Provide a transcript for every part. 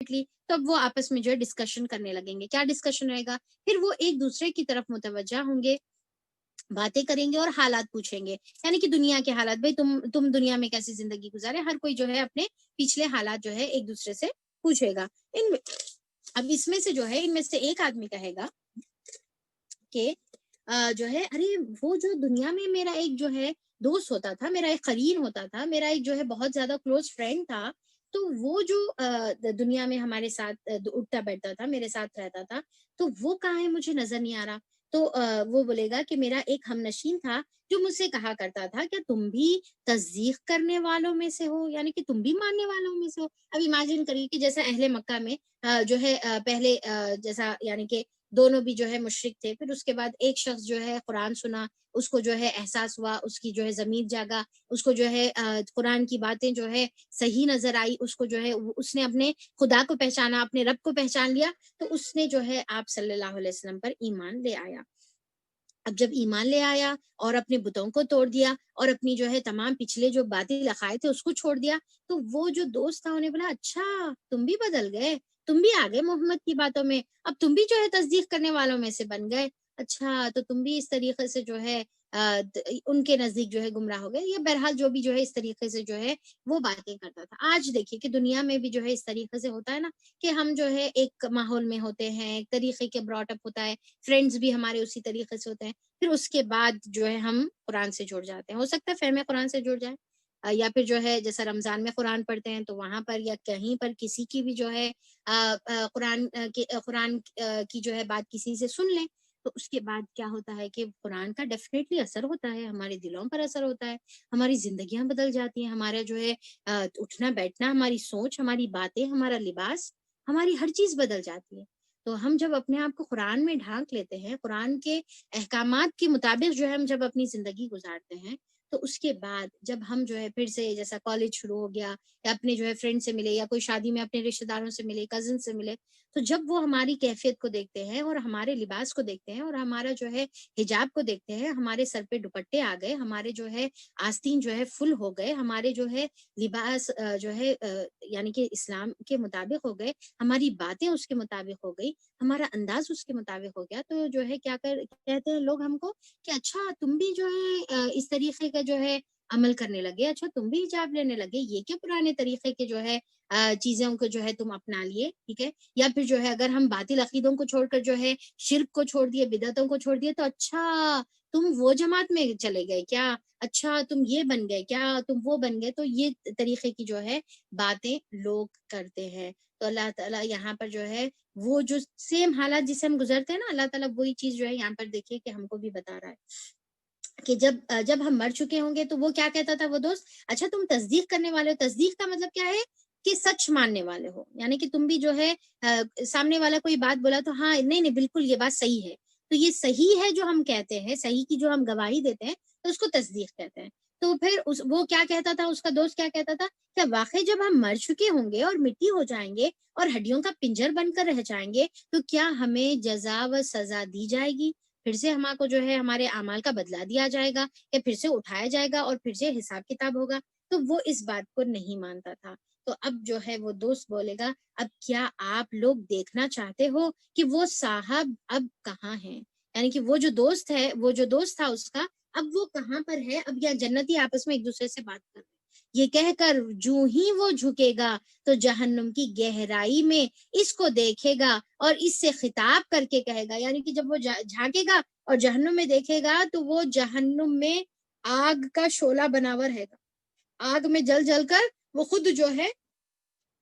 تو اب وہ آپس میں جو ہے ڈسکشن کرنے لگیں گے. کیا ڈسکشن رہے گا؟ پھر وہ ایک دوسرے کی طرف متوجہ ہوں گے، باتیں کریں گے اور حالات پوچھیں گے، یعنی کہ دنیا کے حالات. بھائی تم دنیا میں کیسی زندگی گزارے، ہر کوئی جو ہے اپنے پچھلے حالات جو ہے ایک دوسرے سے پوچھے گا. اب اس میں سے جو ہے ان میں سے ایک آدمی کہے گا کہ جو ہے ارے وہ جو دنیا میں میرا ایک جو ہے دوست ہوتا تھا، میرا ایک قرین ہوتا تھا، میرا ایک جو ہے بہت زیادہ کلوز فرینڈ تھا، تو وہ جو دنیا میں ہمارے ساتھ اٹھتا بیٹھتا تھا، میرے ساتھ رہتا تھا، تو وہ کہاں ہے؟ مجھے نظر نہیں آ رہا. تو وہ بولے گا کہ میرا ایک ہم نشین تھا جو مجھ سے کہا کرتا تھا کیا تم بھی تصدیق کرنے والوں میں سے ہو، یعنی کہ تم بھی ماننے والوں میں سے ہو. اب امیجن کریے کہ جیسا اہل مکہ میں جو ہے پہلے جیسا یعنی کہ دونوں بھی جو ہے مشرک تھے، پھر اس کے بعد ایک شخص جو ہے قرآن سنا، اس کو جو ہے احساس ہوا، اس کی جو ہے ضمیر جاگا، اس کو جو ہے قرآن کی باتیں جو ہے صحیح نظر آئی، اس کو جو ہے اس نے اپنے خدا کو پہچانا، اپنے رب کو پہچان لیا، تو اس نے جو ہے آپ صلی اللہ علیہ وسلم پر ایمان لے آیا. اب جب ایمان لے آیا اور اپنے بتوں کو توڑ دیا اور اپنی جو ہے تمام پچھلے جو باطل عقائد تھے اس کو چھوڑ دیا، تو وہ جو دوست تھا انہیں بولا اچھا تم بھی بدل گئے، تم بھی آ گئے محمد کی باتوں میں، اب تم بھی جو ہے تصدیق کرنے والوں میں سے بن گئے، اچھا تو تم بھی اس طریقے سے جو ہے ان کے نزدیک جو ہے گمراہ ہو گئے. یا بہرحال جو بھی جو ہے اس طریقے سے جو ہے وہ باتیں کرتا تھا. آج دیکھیے کہ دنیا میں بھی جو ہے اس طریقے سے ہوتا ہے نا کہ ہم جو ہے ایک ماحول میں ہوتے ہیں، ایک طریقے کے براٹ اپ ہوتا ہے، فرینڈز بھی ہمارے اسی طریقے سے ہوتے ہیں، پھر اس کے بعد جو ہے ہم قرآن سے جڑ جاتے ہیں. ہو سکتا ہے فہم قرآن سے جڑ جائے، یا پھر جو ہے جیسا رمضان میں قرآن پڑھتے ہیں تو وہاں پر یا کہیں پر کسی کی بھی جو ہے قرآن کی جو ہے بات کسی سے سن لیں، تو اس کے بعد کیا ہوتا ہے کہ قرآن کا ڈیفینیٹلی اثر ہوتا ہے، ہمارے دلوں پر اثر ہوتا ہے، ہماری زندگیاں بدل جاتی ہیں، ہمارا جو ہے اٹھنا بیٹھنا، ہماری سوچ، ہماری باتیں، ہمارا لباس، ہماری ہر چیز بدل جاتی ہے. تو ہم جب اپنے آپ کو قرآن میں ڈھانک لیتے ہیں، قرآن کے احکامات کے مطابق جو ہے ہم جب اپنی زندگی گزارتے ہیں، تو اس کے بعد جب ہم جو ہے پھر سے جیسا کالج شروع ہو گیا یا اپنے جو ہے فرینڈ سے ملے یا کوئی شادی میں اپنے رشتے داروں سے ملے، کزن سے ملے، تو جب وہ ہماری کیفیت کو دیکھتے ہیں اور ہمارے لباس کو دیکھتے ہیں اور ہمارا جو ہے حجاب کو دیکھتے ہیں، ہمارے سر پہ دوپٹے آ گئے، ہمارے جو ہے آستین جو ہے فل ہو گئے، ہمارے جو ہے لباس جو ہے یعنی کہ اسلام کے مطابق ہو گئے، ہماری باتیں اس کے مطابق ہو گئی، ہمارا انداز اس کے مطابق ہو گیا، تو جو ہے کیا کہتے ہیں لوگ ہم کو کہ اچھا تم بھی جو ہے اس طریقے کا جو ہے عمل کرنے لگے، اچھا تم بھی حجاب لینے لگے، یہ کیا پرانے طریقے کے جو ہے چیزوں کو جو ہے تم اپنا لیے. ٹھیک ہے. یا پھر جو ہے اگر ہم باطل عقیدوں کو چھوڑ کر جو ہے شرک کو چھوڑ دیے، بدعتوں کو چھوڑ دیے، تو اچھا تم وہ جماعت میں چلے گئے کیا، اچھا تم یہ بن گئے کیا، تم وہ بن گئے. تو یہ طریقے کی جو ہے باتیں لوگ کرتے ہیں. تو اللہ تعالیٰ یہاں پر جو ہے وہ جو سیم حالات جسے ہم گزرتے ہیں نا، اللہ تعالیٰ وہی چیز جو ہے یہاں پر دیکھیے کہ ہم کو بھی بتا رہا ہے کہ جب ہم مر چکے ہوں گے تو وہ کیا کہتا تھا وہ دوست، اچھا تم تصدیق کرنے والے ہو. تصدیق کا مطلب کیا ہے کہ سچ ماننے والے ہو، یعنی کہ تم بھی جو ہے سامنے والا کوئی بات بولا تو ہاں نہیں بالکل یہ بات صحیح ہے، تو یہ صحیح ہے جو ہم کہتے ہیں، صحیح کی جو ہم گواہی دیتے ہیں، تو اس کو تصدیق کہتے ہیں. تو پھر وہ کیا کہتا تھا، اس کا دوست کیا کہتا تھا، کیا واقعی جب ہم مر چکے ہوں گے اور مٹی ہو جائیں گے اور ہڈیوں کا پنجر بن کر رہ جائیں گے، تو کیا ہمیں جزا و سزا دی جائے گی، پھر سے ہمارے کو جو ہے ہمارے اعمال کا بدلہ دیا جائے گا، یا پھر سے اٹھایا جائے گا اور پھر سے حساب کتاب ہوگا. تو وہ اس بات کو نہیں مانتا تھا. تو اب جو ہے وہ دوست بولے گا اب کیا آپ لوگ دیکھنا چاہتے ہو کہ وہ صاحب اب کہاں ہیں، یعنی کہ وہ جو دوست ہے، وہ جو دوست تھا اس کا، اب وہ کہاں پر ہے. اب یا جنتی آپس میں ایک دوسرے سے بات کر رہے ہیں، یہ کہہ کر جو ہی وہ جھکے گا تو جہنم کی گہرائی میں اس کو دیکھے گا اور اس سے خطاب کر کے کہے گا، یعنی کہ جب وہ جھانکے گا اور جہنم میں دیکھے گا تو وہ جہنم میں آگ کا شعلہ بنا ہوا رہے گا، آگ میں جل جل کر وہ خود جو ہے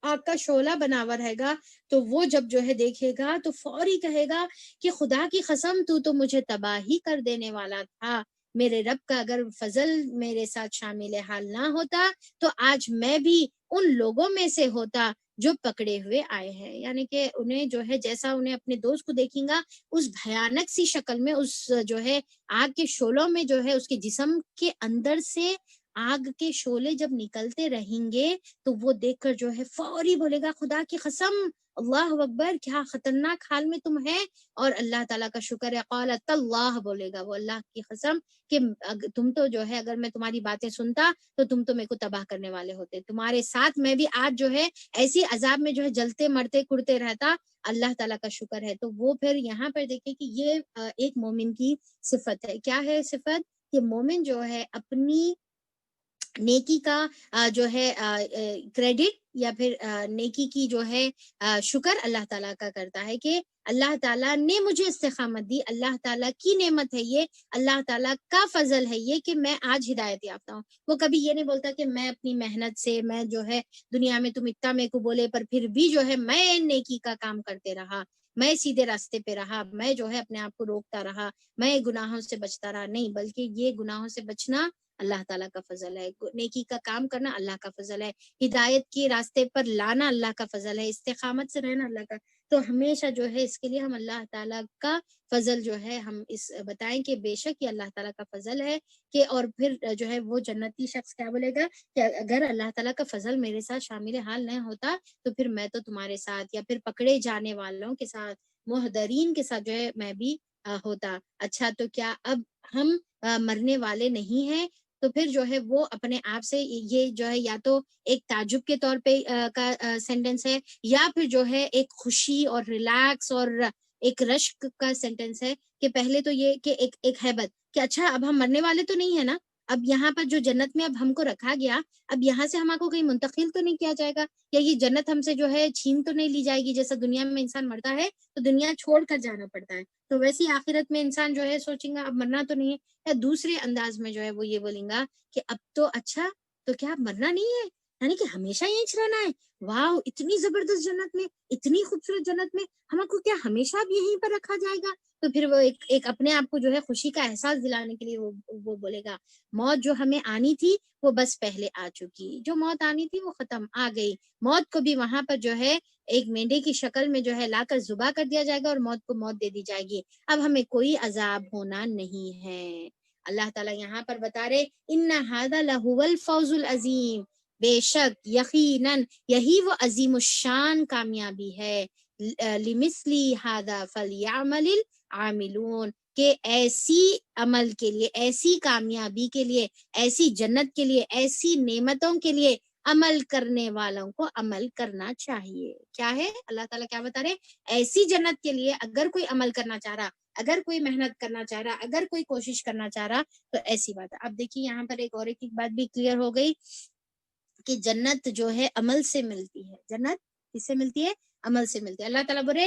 آگ کا شعلہ بنا ہوا رہے گا. تو وہ جب جو ہے دیکھے گا تو فوری کہے گا کہ خدا کی قسم تو مجھے تباہی کر دینے والا تھا، میرے رب کا اگر فضل میرے ساتھ شامل حال نہ ہوتا تو آج میں بھی ان لوگوں میں سے ہوتا جو پکڑے ہوئے آئے ہیں. یعنی کہ انہیں جو ہے جیسا انہیں اپنے دوست کو دیکھیں گا اس بھیانک سی شکل میں، اس جو ہے آگ کے شعلوں میں جو ہے اس کے جسم کے اندر سے آگ کے شعلے جب نکلتے رہیں گے تو وہ دیکھ کر جو ہے فوری بولے گا خدا کی قسم، اللہ اکبر، کیا خطرناک حال میں تم ہے، اور اللہ تعالیٰ کا شکر ہے، قالت اللہ بولے گا وہ اللہ کی قسم کہ تم تو جو ہے اگر میں تمہاری باتیں سنتا تو تم تو میرے کو تباہ کرنے والے ہوتے، تمہارے ساتھ میں بھی آج جو ہے ایسی عذاب میں جو ہے جلتے مرتے کڑتے رہتا، اللہ تعالیٰ کا شکر ہے۔ تو وہ پھر یہاں پر دیکھیں کہ یہ ایک مومن کی صفت ہے۔ کیا ہے صفت؟ کہ مومن جو ہے اپنی نیکی کا جو ہے کریڈٹ یا پھر نیکی کی جو ہے شکر اللہ تعالیٰ کا کرتا ہے کہ اللہ تعالیٰ نے مجھے استقامت دی، اللہ تعالیٰ کی نعمت ہے یہ، اللہ تعالیٰ کا فضل ہے یہ کہ میں آج ہدایت یافتہ ہوں۔ وہ کبھی یہ نہیں بولتا کہ میں اپنی محنت سے، میں جو ہے دنیا میں تم اتنا میرے کو بولے پر پھر بھی جو ہے میں نیکی کا کام کرتے رہا، میں سیدھے راستے پہ رہا، میں جو ہے اپنے آپ کو روکتا رہا، میں گناہوں سے بچتا رہا، نہیں، بلکہ یہ گناہوں سے بچنا اللہ تعالیٰ کا فضل ہے، نیکی کا کام کرنا اللہ کا فضل ہے، ہدایت کے راستے پر لانا اللہ کا فضل ہے، استقامت سے رہنا اللہ کا۔ تو ہمیشہ جو ہے اس کے لیے ہم اللہ تعالیٰ کا فضل جو ہے ہم اس بتائیں کہ بے شک یہ اللہ تعالیٰ کا فضل ہے کہ، اور پھر جو ہے وہ جنتی شخص کیا بولے گا کہ اگر اللہ تعالیٰ کا فضل میرے ساتھ شامل حال نہیں ہوتا تو پھر میں تو تمہارے ساتھ، یا پھر پکڑے جانے والوں کے ساتھ، محدرین کے ساتھ جو ہے میں بھی ہوتا۔ اچھا تو کیا اب ہم مرنے والے نہیں ہیں؟ تو پھر جو ہے وہ اپنے آپ سے یہ جو ہے یا تو ایک تعجب کے طور پہ کا سینٹینس ہے، یا پھر جو ہے ایک خوشی اور ریلیکس اور ایک رشک کا سینٹینس ہے کہ پہلے تو یہ کہ ایک ہیبت کہ اچھا اب ہم مرنے والے تو نہیں ہے نا، اب یہاں پر جو جنت میں اب ہم کو رکھا گیا، اب یہاں سے ہم کو کہیں منتقل تو نہیں کیا جائے گا، یا یہ جنت ہم سے جو ہے چھین تو نہیں لی جائے گی، جیسا دنیا میں انسان مرتا ہے تو دنیا چھوڑ کر جانا پڑتا ہے، تو ویسی آخرت میں انسان جو ہے سوچیں گا اب مرنا تو نہیں ہے، یا دوسرے انداز میں جو ہے وہ یہ بولیں گا کہ اب تو اچھا تو کیا اب مرنا نہیں ہے، یعنی کہ ہمیشہ یہیں رہنا ہے، واو اتنی زبردست جنت میں، اتنی خوبصورت جنت میں ہم کو کیا ہمیشہ اب یہیں پر رکھا جائے گا؟ تو پھر وہ ایک اپنے آپ کو جو ہے خوشی کا احساس دلانے کے لیے وہ بولے گا موت جو ہمیں آنی تھی وہ بس پہلے آ چکی، جو موت آنی تھی وہ ختم آ گئی، موت کو بھی وہاں پر جو ہے ایک مینڈے کی شکل میں جو ہے لا کر ذبح کر دیا جائے گا اور موت کو موت دے دی جائے گی، اب ہمیں کوئی عذاب ہونا نہیں ہے۔ اللہ تعالیٰ یہاں پر بتا رہے ان ھذا لہو الفوز العظیم، بے شک یقیناً یہی وہ عظیم الشان کامیابی ہے، لمثلی ھذا فلیعمل العاملون، کہ ایسی عمل کے لیے، ایسی کامیابی کے لیے، ایسی جنت کے لیے، ایسی نعمتوں کے لیے عمل کرنے والوں کو عمل کرنا چاہیے۔ کیا ہے اللہ تعالیٰ کیا بتا رہے؟ ایسی جنت کے لیے اگر کوئی عمل کرنا چاہ رہا، اگر کوئی محنت کرنا چاہ رہا، اگر کوئی کوشش کرنا چاہ رہا تو ایسی بات ہے۔ اب دیکھیے یہاں پر ایک اور ایک بات بھی کلیئر ہو گئی کہ جنت جو ہے عمل سے ملتی ہے، جنت کس سے ملتی ہے؟ عمل سے ملتی ہے۔ اللہ تعالیٰ بولے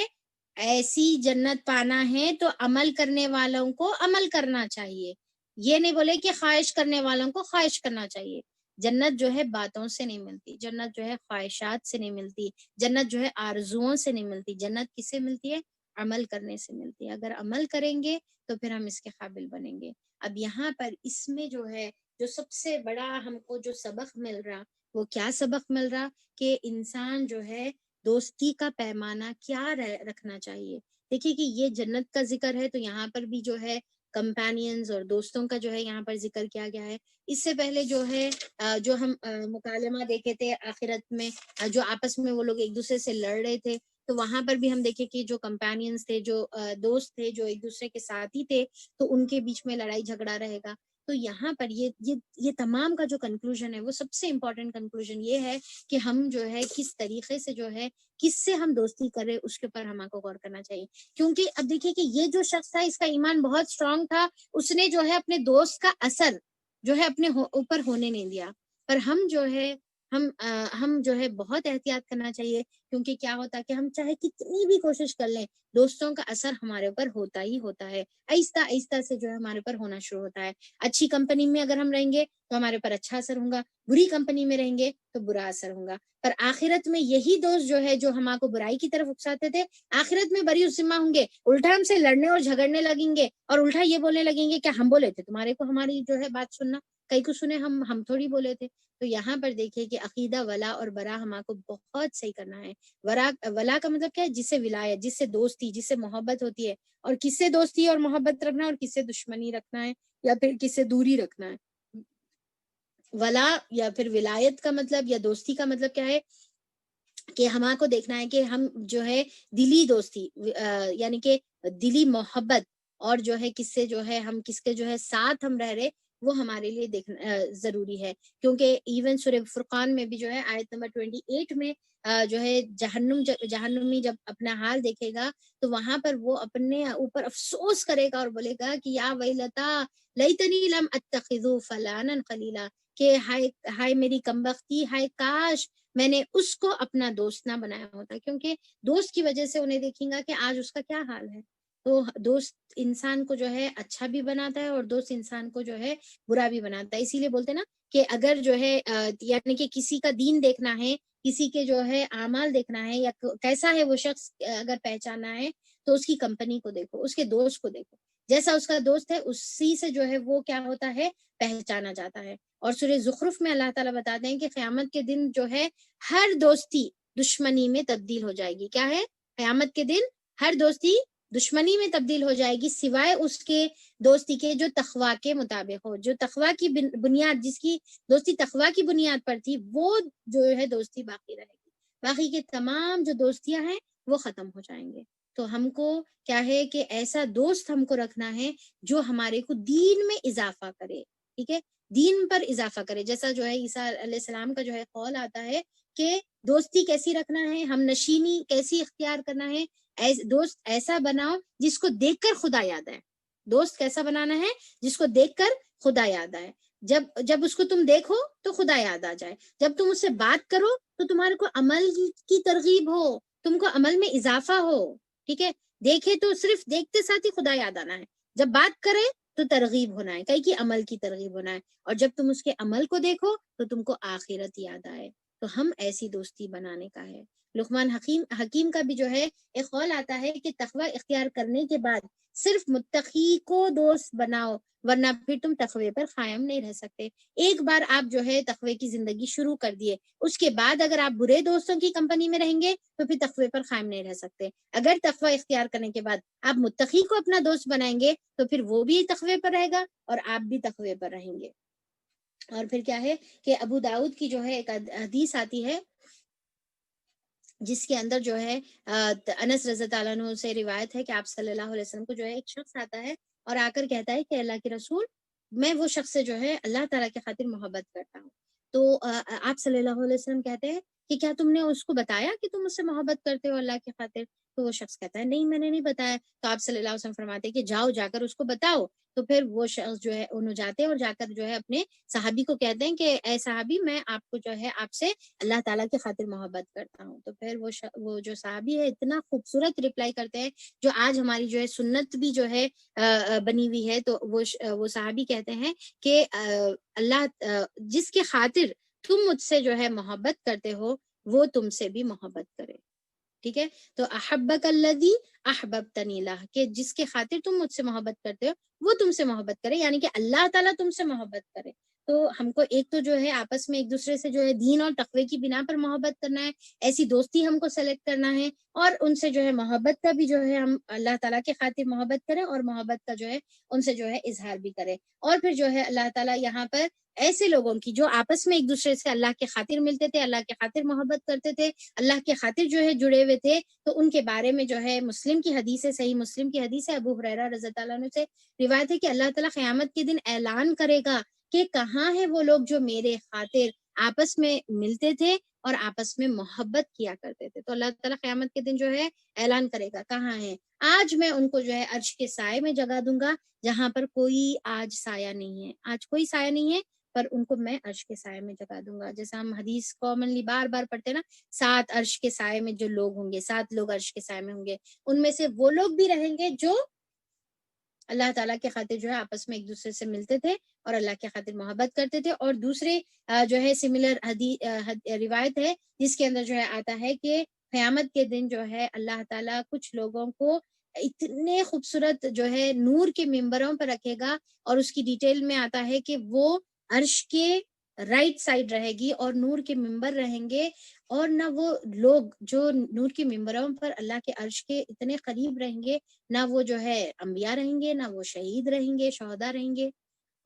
ایسی جنت پانا ہے تو عمل کرنے والوں کو عمل کرنا چاہیے، یہ نہیں بولے کہ خواہش کرنے والوں کو خواہش کرنا چاہیے۔ جنت جو ہے باتوں سے نہیں ملتی، جنت جو ہے خواہشات سے نہیں ملتی، جنت جو ہے آرزوؤں سے نہیں ملتی، جنت کس سے ملتی ہے؟ عمل کرنے سے ملتی ہے۔ اگر عمل کریں گے تو پھر ہم اس کے قابل بنیں گے۔ اب یہاں پر اس میں جو ہے جو سب سے بڑا ہم کو جو سبق مل رہا وہ کیا سبق مل رہا کہ انسان جو ہے دوستی کا پیمانہ کیا رکھنا چاہیے۔ دیکھیے کہ یہ جنت کا ذکر ہے تو یہاں پر بھی جو ہے کمپینینز اور دوستوں کا جو ہے یہاں پر ذکر کیا گیا ہے۔ اس سے پہلے جو ہے جو ہم مکالمہ دیکھے تھے آخرت میں، جو آپس میں وہ لوگ ایک دوسرے سے لڑ رہے تھے، تو وہاں پر بھی ہم دیکھیں کہ جو کمپینینز تھے، جو دوست تھے، جو ایک دوسرے کے ساتھی تھے، تو ان کے بیچ میں لڑائی جھگڑا رہے گا۔ تو یہاں پر یہ تمام کا جو کنکلوژن ہے وہ سب سے امپورٹنٹ کنکلوژن یہ ہے کہ ہم جو ہے کس طریقے سے جو ہے کس سے ہم دوستی کریں اس کے اوپر ہم کو غور کرنا چاہیے۔ کیونکہ اب دیکھیے کہ یہ جو شخص تھا اس کا ایمان بہت اسٹرانگ تھا، اس نے جو ہے اپنے دوست کا اثر جو ہے اپنے اوپر ہونے نہیں دیا، پر ہم جو ہے ہم جو ہے بہت احتیاط کرنا چاہیے، کیونکہ کیا ہوتا ہے کہ ہم چاہے کتنی بھی کوشش کر لیں دوستوں کا اثر ہمارے اوپر ہوتا ہی ہوتا ہے، آہستہ آہستہ سے جو ہے ہمارے اوپر ہونا شروع ہوتا ہے۔ اچھی کمپنی میں اگر ہم رہیں گے تو ہمارے اوپر اچھا اثر ہوگا، بری کمپنی میں رہیں گے تو برا اثر ہوگا، پر آخرت میں یہی دوست جو ہے جو ہمارے کو برائی کی طرف اکساتے تھے آخرت میں بری ذمہ ہوں گے، الٹا ہم سے لڑنے اور جھگڑنے لگیں گے، اور الٹا یہ بولنے لگیں گے کہ ہم بولے تھے تمہارے کو ہماری جو ہے بات سننا، کئی کو سنے ہم تھوڑی بولے تھے۔ تو یہاں پر دیکھیں کہ عقیدہ ولا اور برا ہمارے کو بہت صحیح کرنا ہے۔ ولا کا مطلب کیا ہے؟ جس سے ولایت، جس سے دوستی، جس سے محبت ہوتی ہے، اور کس سے دوستی اور محبت رکھنا ہے اور کس سے دشمنی رکھنا ہے یا پھر کس سے دوری رکھنا ہے، ولا یا پھر ولایت کا مطلب یا دوستی کا مطلب کیا ہے کہ ہمارے کو دیکھنا ہے کہ ہم جو ہے دلی دوستی یعنی کہ دلی محبت اور جو ہے کس سے جو ہے ہم کس کے جو ہے ساتھ ہم رہ رہے وہ ہمارے لیے دیکھنا ضروری ہے. کیونکہ ایون سورہ فرقان میں بھی جو ہے آیت نمبر 28 میں جو ہے جہنمی جب اپنا حال دیکھے گا تو وہاں پر وہ اپنے اوپر افسوس کرے گا اور بولے گا کہ یا ویلتا لیتنی لم اتخذ فلانا خلیلا، کہ ہائے میری کمبختی، ہائے کاش میں نے اس کو اپنا دوست نہ بنایا ہوتا. کیونکہ دوست کی وجہ سے انہیں دیکھیں گا کہ آج اس کا کیا حال ہے. تو دوست انسان کو جو ہے اچھا بھی بناتا ہے اور دوست انسان کو جو ہے برا بھی بناتا ہے. اسی لیے بولتے نا کہ اگر جو ہے یعنی کہ کسی کا دین دیکھنا ہے، کسی کے جو ہے اعمال دیکھنا ہے یا کیسا ہے وہ شخص اگر پہچاننا ہے تو اس کی کمپنی کو دیکھو، اس کے دوست کو دیکھو. جیسا اس کا دوست ہے اسی سے جو ہے وہ کیا ہوتا ہے پہچانا جاتا ہے. اور سورہ زخرف میں اللہ تعالیٰ بتاتے ہیں کہ قیامت کے دن جو ہے ہر دوستی دشمنی میں تبدیل ہو جائے گی. کیا ہے؟ قیامت کے دن ہر دوستی دشمنی میں تبدیل ہو جائے گی سوائے اس کے دوستی کے جو تقویٰ کے مطابق ہو، جو تقویٰ کی بنیاد، جس کی دوستی تقویٰ کی بنیاد پر تھی وہ جو ہے دوستی باقی رہے گی. باقی کے تمام جو دوستیاں ہیں وہ ختم ہو جائیں گے. تو ہم کو کیا ہے کہ ایسا دوست ہم کو رکھنا ہے جو ہمارے کو دین میں اضافہ کرے. ٹھیک ہے، دین پر اضافہ کرے. جیسا جو ہے عیسیٰ علیہ السلام کا جو ہے قول آتا ہے کہ دوستی کیسی رکھنا ہے، ہم نشینی کیسی اختیار کرنا ہے. دوست ایسا بناؤ جس کو دیکھ کر خدا یاد آئے. دوست کیسا بنانا ہے؟ جس کو دیکھ کر خدا یاد آئے. جب اس کو تم دیکھو تو خدا یاد آ جائے. جب تم اس سے بات کرو تو تمہارے کو عمل کی ترغیب ہو، تم کو عمل میں اضافہ ہو. ٹھیک ہے، دیکھے تو صرف دیکھتے ساتھ ہی خدا یاد آنا ہے، جب بات کرے تو ترغیب ہونا ہے، کئی کی عمل کی ترغیب ہونا ہے. اور جب تم اس کے عمل کو دیکھو تو تم کو آخرت یاد آئے. تو ہم ایسی دوستی بنانے کا ہے. لقمان حکیم کا بھی جو ہے ایک قول آتا ہے کہ تقوی اختیار کرنے کے بعد صرف متقی کو دوست بناؤ ورنہ پھر تم تقوی پر قائم نہیں رہ سکتے. ایک بار آپ جو ہے تقوی کی زندگی شروع کر دیے، اس کے بعد اگر آپ برے دوستوں کی کمپنی میں رہیں گے تو پھر تقوی پر قائم نہیں رہ سکتے. اگر تقوی اختیار کرنے کے بعد آپ متقی کو اپنا دوست بنائیں گے تو پھر وہ بھی تقوی پر رہے گا اور آپ بھی تقوی پر رہیں گے. اور پھر کیا ہے کہ ابو داؤد کی جو ہے ایک حدیث آتی ہے جس کے اندر جو ہے انس رضی اللہ عنہ سے روایت ہے کہ آپ صلی اللہ علیہ وسلم کو جو ہے ایک شخص آتا ہے اور آ کر کہتا ہے کہ اللہ کے رسول، میں وہ شخص سے جو ہے اللہ تعالیٰ کی خاطر محبت کرتا ہوں. تو آپ صلی اللہ علیہ وسلم کہتے ہیں کہ کیا تم نے اس کو بتایا کہ تم اس سے محبت کرتے ہو اللہ کی خاطر؟ تو وہ شخص کہتا ہے نہیں میں نے نہیں بتایا. تو آپ صلی اللہ علیہ وسلم فرماتے ہیں کہ جاؤ جا کر اس کو بتاؤ. تو پھر وہ شخص جو ہے انہوں جاتے ہیں اور جا کر جو ہے اپنے صحابی کو کہتے ہیں کہ اے صحابی، میں آپ کو جو ہے آپ سے اللہ تعالیٰ کی خاطر محبت کرتا ہوں. تو پھر وہ جو صحابی ہے اتنا خوبصورت رپلائی کرتے ہیں جو آج ہماری جو ہے سنت بھی جو ہے بنی ہوئی ہے. تو وہ صحابی کہتے ہیں کہ اللہ جس کے خاطر تم مجھ سے جو ہے محبت کرتے ہو وہ تم سے بھی محبت کرے. ٹھیک ہے، تو احبک الذی احببتنی لہ، کہ جس کے خاطر تم مجھ سے محبت کرتے ہو وہ تم سے محبت کرے، یعنی کہ اللہ تعالیٰ تم سے محبت کرے. تو ہم کو ایک تو جو ہے آپس میں ایک دوسرے سے جو ہے دین اور تقوی کی بنا پر محبت کرنا ہے، ایسی دوستی ہم کو سلیکٹ کرنا ہے اور ان سے جو ہے محبت کا بھی جو ہے ہم اللہ تعالیٰ کے خاطر محبت کریں اور محبت کا جو ہے ان سے جو ہے اظہار بھی کریں. اور پھر جو ہے اللہ تعالیٰ یہاں پر ایسے لوگوں کی جو آپس میں ایک دوسرے سے اللہ کے خاطر ملتے تھے، اللہ کے خاطر محبت کرتے تھے، اللہ کے خاطر جو ہے جڑے ہوئے تھے، تو ان کے بارے میں جو ہے مسلم کی حدیث ہے، صحیح مسلم کی حدیث ہے، ابو ہریرہ رضی اللہ عنہ سے روایت ہے کہ اللہ تعالیٰ قیامت کے دن اعلان کرے گا کہ کہاں ہے وہ لوگ جو میرے خاطر آپس میں ملتے تھے اور آپس میں محبت کیا کرتے تھے. تو اللہ تعالیٰ قیامت کے دن جو ہے اعلان کرے گا کہاں ہے. آج میں ان کو جو ہے عرش کے سائے میں جگہ دوں گا جہاں پر کوئی آج سایہ نہیں ہے، آج کوئی سایہ نہیں ہے، پر ان کو میں عرش کے سائے میں جگہ دوں گا. جیسا ہم حدیث کامنلی بار بار پڑھتے ہیں نا، 7 عرش کے سائے میں جو لوگ ہوں گے، 7 لوگ عرش کے سائے میں ہوں گے، ان میں سے وہ لوگ بھی رہیں گے جو اللہ تعالیٰ کے خاطر جو ہے آپس میں ایک دوسرے سے ملتے تھے اور اللہ کے خاطر محبت کرتے تھے. اور دوسرے جو ہے سملر روایت ہے جس کے اندر جو ہے آتا ہے کہ قیامت کے دن جو ہے اللہ تعالیٰ کچھ لوگوں کو اتنے خوبصورت جو ہے نور کے ممبروں پر رکھے گا، اور اس کی ڈیٹیل میں آتا ہے کہ وہ عرش کے رائٹ سائڈ رہے گی اور نور کے ممبر رہیں گے، اور نہ وہ لوگ جو نور کے ممبروں پر اللہ کے عرش کے اتنے قریب رہیں گے، نہ وہ جو ہے انبیاء رہیں گے، نہ وہ شہید رہیں گے، شہداء رہیں گے،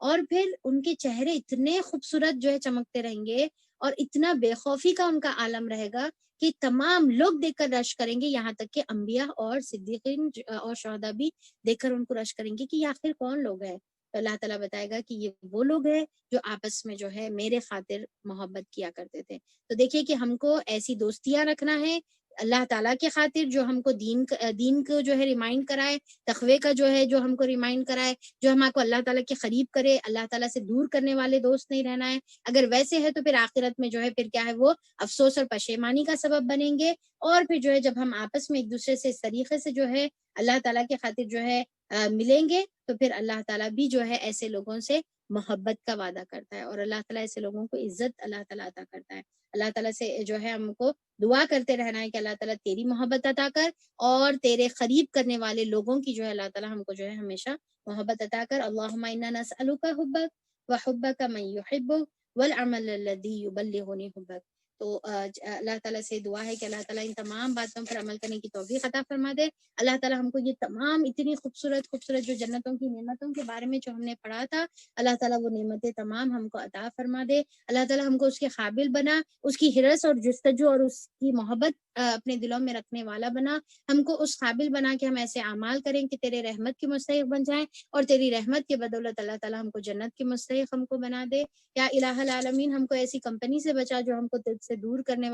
اور پھر ان کے چہرے اتنے خوبصورت جو ہے چمکتے رہیں گے، اور اتنا بے خوفی کا ان کا عالم رہے گا کہ تمام لوگ دیکھ کر رش کریں گے، یہاں تک کہ انبیاء اور صدیقین اور شہداء بھی دیکھ کر ان کو رش کریں گے کہ یہ آخر کون لوگ ہیں. تو اللہ تعالیٰ بتائے گا کہ یہ وہ لوگ ہیں جو آپس میں جو ہے میرے خاطر محبت کیا کرتے تھے. تو دیکھیے کہ ہم کو ایسی دوستیاں رکھنا ہے اللہ تعالیٰ کے خاطر، جو ہم کو دین کو جو ہے ریمائنڈ کرائے، تقوی کا جو ہے جو ہم کو ریمائنڈ کرائے، جو ہم کو اللہ تعالیٰ کے قریب کرے، اللہ تعالیٰ سے دور کرنے والے دوست نہیں رہنا ہے. اگر ویسے ہے تو پھر آخرت میں جو ہے پھر کیا ہے، وہ افسوس اور پشیمانی کا سبب بنیں گے. اور پھر جو ہے جب ہم آپس میں ایک دوسرے سے اس طریقے سے جو ہے اللہ تعالیٰ کے خاطر جو ہے ملیں گے، تو پھر اللہ تعالیٰ بھی جو ہے ایسے لوگوں سے محبت کا وعدہ کرتا ہے، اور اللہ تعالیٰ ایسے لوگوں کو عزت اللہ تعالیٰ عطا کرتا ہے. اللہ تعالیٰ سے جو ہے ہم کو دعا کرتے رہنا ہے کہ اللہ تعالیٰ تیری محبت عطا کر، اور تیرے قریب کرنے والے لوگوں کی جو ہے اللہ تعالیٰ ہم کو جو ہے ہمیشہ محبت عطا کر. اللہم انا نسألک حبک وحبک من یحبک والعمل الذی یبلغنی حبک. تو اللہ تعالیٰ سے دعا ہے کہ اللہ تعالیٰ ان تمام باتوں پر عمل کرنے کی توفیق عطا فرما دے. اللہ تعالیٰ ہم کو یہ تمام اتنی خوبصورت خوبصورت جو جنتوں کی نعمتوں کے بارے میں جو ہم نے پڑھا تھا، اللہ تعالیٰ وہ نعمتیں تمام ہم کو عطا فرما دے. اللہ تعالیٰ ہم کو اس کے قابل بنا، اس کی حرص اور جستجو اور اس کی محبت اپنے دلوں میں رکھنے والا بنا. ہم کو اس قابل بنا کہ ہم ایسے اعمال کریں کہ تیرے رحمت کے مستحق بن جائیں، اور تیری رحمت کے بدولت اللہ تعالیٰ ہم کو جنت کے مستحق ہم کو بنا دے. یا الہ العالمین ہم کو ایسی کمپنی سے بچا جو ہم کو تجھ سے دور کرنے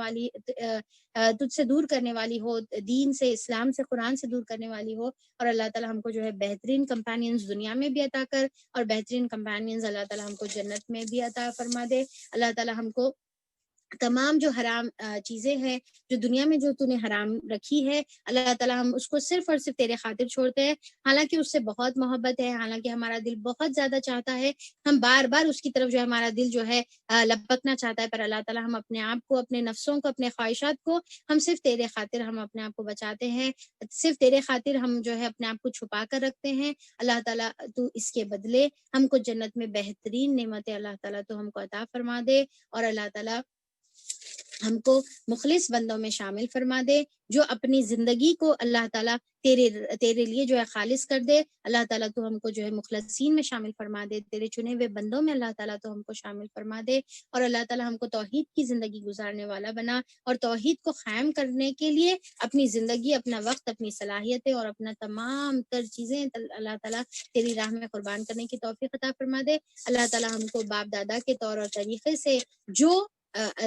والی ہو، دین سے، اسلام سے، قرآن سے دور کرنے والی ہو. اور اللہ تعالیٰ ہم کو جو ہے بہترین کمپینینز دنیا میں بھی عطا کر، اور بہترین کمپینینز اللہ تعالیٰ ہم کو جنت میں بھی عطا فرما دے. اللہ تعالیٰ ہم کو تمام جو حرام چیزیں ہیں جو دنیا میں جو تو نے حرام رکھی ہے، اللہ تعالیٰ ہم اس کو صرف اور صرف تیرے خاطر چھوڑتے ہیں. حالانکہ اس سے بہت محبت ہے، حالانکہ ہمارا دل بہت زیادہ چاہتا ہے، ہم بار بار اس کی طرف جو ہے ہمارا دل جو ہے لپکنا چاہتا ہے، پر اللہ تعالیٰ ہم اپنے آپ کو، اپنے نفسوں کو، اپنے خواہشات کو ہم صرف تیرے خاطر ہم اپنے آپ کو بچاتے ہیں، صرف تیرے خاطر ہم جو ہے اپنے آپ کو چھپا کر رکھتے ہیں. اللہ تعالیٰ تو اس کے بدلے ہم کو جنت میں بہترین نعمتیں اللہ تعالیٰ تو ہم کو عطا فرما دے. اور اللہ تعالیٰ ہم کو مخلص بندوں میں شامل فرما دے، جو اپنی زندگی کو اللہ تعالیٰ تیرے لیے جو ہے خالص کر دے. اللہ تعالیٰ تو ہم کو جو ہے مخلصین میں شامل فرما دے، تیرے چنے ہوئے بندوں میں اللہ تعالیٰ تو ہم کو شامل فرما دے. اور اللہ تعالیٰ ہم کو توحید کی زندگی گزارنے والا بنا، اور توحید کو قائم کرنے کے لیے اپنی زندگی، اپنا وقت، اپنی صلاحیتیں اور اپنا تمام تر چیزیں اللہ تعالیٰ تیری راہ میں قربان کرنے کی توفیق عطا فرما دے. اللہ تعالیٰ ہم کو باپ دادا کے طور اور طریقے سے جو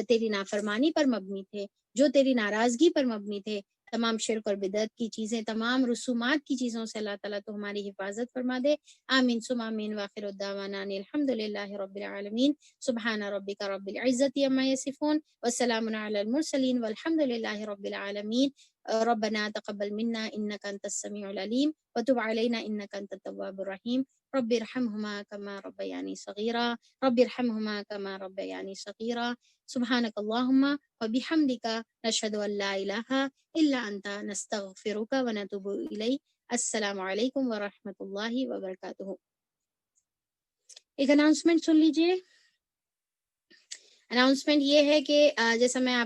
تیری نافرمانی پر مبنی تھے، جو تیری ناراضگی پر مبنی تھے، تمام شرک اور بدعت کی چیزیں، تمام رسومات کی چیزوں سے اللہ تعالیٰ تو ہماری حفاظت فرما دے. آمین ثم آمین. واخر الدعوانا ان الحمد للہ رب العالمین. سبحان ربک رب العزت عما یصفون وسلام علی المرسلین والحمد للہ رب العالمین. ربنا تقبل منا انك انت السميع العليم وتب علينا انك انت التواب الرحيم. رب ارحمهما كما ربياني صغيرا. رب ارحمهما كما ربياني صغيرا. سبحانك اللهم وبحمدك نشهد ان لا اله الا انت نستغفرك ونتوب اليك. السلام علیکم ورحمۃ اللہ وبرکاتہ. ایک اناؤنسمنٹ سن لیجیے. اناؤنسمنٹ یہ ہے کہ جیسا میں آپ